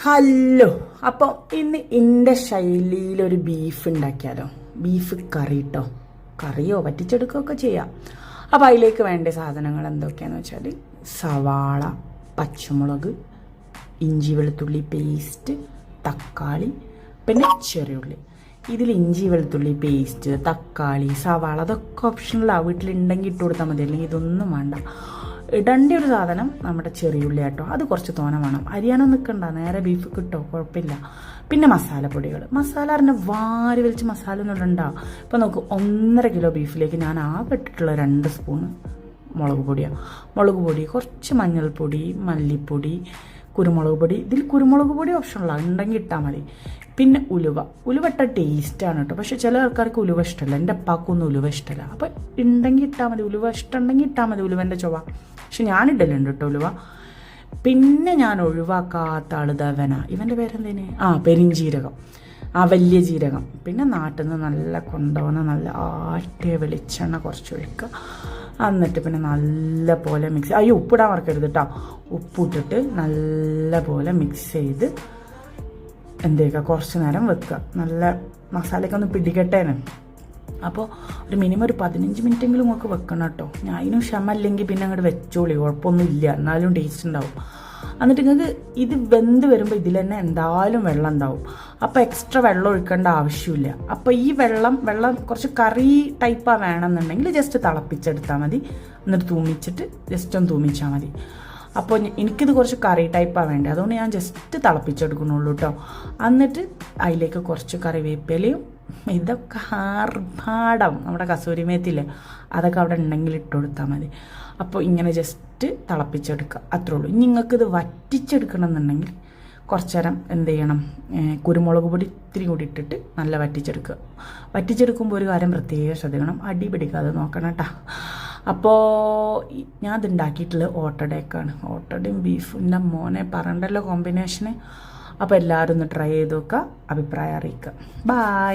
Hello, അപ്പോൾ ഇന്ന് എൻ്റെ ശൈലിയിലൊരു ബീഫ് ഉണ്ടാക്കിയാലോ. ബീഫ് കറി കേട്ടോ, കറിയോ വറ്റിച്ചെടുക്കുകയൊക്കെ ചെയ്യാം. അപ്പോൾ അതിലേക്ക് വേണ്ട സാധനങ്ങൾ എന്തൊക്കെയാണെന്ന് വെച്ചാൽ സവാള, പച്ചമുളക്, ഇഞ്ചി വെളുത്തുള്ളി പേസ്റ്റ്, തക്കാളി, പിന്നെ ചെറിയുള്ളി. ഇതിൽ ഇഞ്ചി വെളുത്തുള്ളി പേസ്റ്റ്, തക്കാളി, സവാള അതൊക്കെ ഓപ്ഷണലാണ്. വീട്ടിലുണ്ടെങ്കിൽ ഇട്ട് കൊടുത്താൽ മതി, അല്ലെങ്കിൽ ഇതൊന്നും വേണ്ട. ഇടേണ്ട ഒരു സാധനം നമ്മുടെ ചെറിയുള്ളി കേട്ടോ, അത് കുറച്ച് തോനെ വേണം. അരിയാനോ നിൽക്കണ്ട, നേരെ ബീഫ് കിട്ടോ, കുഴപ്പമില്ല. പിന്നെ മസാലപ്പൊടികൾ, മസാല പറഞ്ഞാൽ വാരി വലിച്ച് മസാല ഒന്നും ഇടണ്ട. ഇപ്പം നോക്ക്, 1.5 കിലോ ബീഫിലേക്ക് ഞാൻ ഇട്ടിട്ടുള്ള 2 സ്പൂണ് മുളക് പൊടി, കുറച്ച് മഞ്ഞൾപ്പൊടി, മല്ലിപ്പൊടി, കുരുമുളക് പൊടി. ഇതിൽ കുരുമുളക് പൊടി ഓപ്ഷനുള്ള ഉണ്ടെങ്കിൽ ഇട്ടാൽ മതി. പിന്നെ ഉലുവ ഇട്ട ടേസ്റ്റാണ് കേട്ടോ. പക്ഷെ ചില ആൾക്കാർക്ക് ഉലുവ ഇഷ്ടമല്ല. എൻ്റെ അപ്പാക്കൊന്നും ഉലുവ ഇഷ്ടമല്ല. അപ്പം ഉണ്ടെങ്കിൽ ഇട്ടാൽ മതി, ഉലുവ ഇഷ്ടമുണ്ടെങ്കിൽ ഇട്ടാൽ മതി, ഉലുവൻ്റെ ചൊവ്വ. പക്ഷെ ഞാനിടലുണ്ട് കേട്ടോ ഉലുവ. പിന്നെ ഞാൻ ഒഴിവാക്കാത്ത ആളുദവന, ഇവൻ്റെ പേരെന്തേന്, പെരിഞ്ജീരകം, വലിയ ജീരകം. പിന്നെ നാട്ടിൽ നിന്ന് നല്ല കൊണ്ടുപോകുന്ന നല്ല ആട്ടിയ വെളിച്ചെണ്ണ കുറച്ച് ഒഴിക്കുക. എന്നിട്ട് പിന്നെ നല്ല പോലെ മിക്സ്, ഉപ്പിടാൻ മറക്കരുത് കേട്ടോ. ഉപ്പിട്ടിട്ട് നല്ല പോലെ മിക്സ് ചെയ്ത് എന്തേക്കുക, കുറച്ച് നേരം വെക്കുക. നല്ല മസാലയൊക്കെ ഒന്ന് പിടിക്കട്ടേന്. അപ്പോൾ ഒരു മിനിമം ഒരു 15 മിനിറ്റെങ്കിലും നമുക്ക് വെക്കണം കേട്ടോ. ഞാൻ അതിനും ക്ഷമല്ലെങ്കിൽ പിന്നെ അങ്ങോട്ട് വെച്ചോളി, കുഴപ്പമൊന്നുമില്ല, എന്നാലും ടേസ്റ്റ് ഉണ്ടാവും. എന്നിട്ട് നിങ്ങൾക്ക് ഇത് വെന്ത് വരുമ്പോൾ ഇതിൽ തന്നെ എന്തായാലും വെള്ളം ഉണ്ടാവും. അപ്പോൾ എക്സ്ട്രാ വെള്ളം ഒഴിക്കേണ്ട ആവശ്യമില്ല. അപ്പോൾ ഈ വെള്ളം കുറച്ച് കറി ടൈപ്പാണ് വേണമെന്നുണ്ടെങ്കിൽ ജസ്റ്റ് തിളപ്പിച്ചെടുത്താൽ മതി. എന്നിട്ട് തൂമിച്ചിട്ട് ജസ്റ്റ് ഒന്ന് തൂമിച്ചാൽ മതി. അപ്പോൾ എനിക്കിത് കുറച്ച് കറി ടൈപ്പാണ് വേണ്ടത്, അതുകൊണ്ട് ഞാൻ ജസ്റ്റ് തിളപ്പിച്ചെടുക്കണുള്ളൂ കേട്ടോ. എന്നിട്ട് അതിലേക്ക് കുറച്ച് കറിവേപ്പിലയും ഇതൊക്കെ ആർഭാടം, നമ്മുടെ കസൂരി മേത്തില്ലേ, അതൊക്കെ അവിടെ ഉണ്ടെങ്കിൽ ഇട്ട് കൊടുത്താൽ മതി. അപ്പോൾ ഇങ്ങനെ ജസ്റ്റ് തിളപ്പിച്ചെടുക്കുക, അത്രേ ഉള്ളൂ. നിങ്ങൾക്കിത് വറ്റിച്ചെടുക്കണം എന്നുണ്ടെങ്കിൽ കുറച്ച് നേരം എന്ത് ചെയ്യണം, കുരുമുളക് പൊടി ഇത്തിരി കൂടി ഇട്ടിട്ട് നല്ല വറ്റിച്ചെടുക്കുക. വറ്റിച്ചെടുക്കുമ്പോൾ ഒരു കാര്യം പ്രത്യേകം ശ്രദ്ധിക്കണം, അടി പിടിക്കാതെ നോക്കണം കേട്ടോ. അപ്പോൾ ഞാൻ ഇത് ഉണ്ടാക്കിയിട്ടുള്ളത് ഓട്ടടയൊക്കെയാണ്. ഓട്ടടയും ബീഫിൻ്റെ മോനെ പറയണ്ടല്ലോ കോമ്പിനേഷന്. അപ്പോൾ എല്ലാവരും ഒന്ന് ട്രൈ ചെയ്ത് നോക്കുക, അഭിപ്രായം അറിയിക്കുക. ബായ്.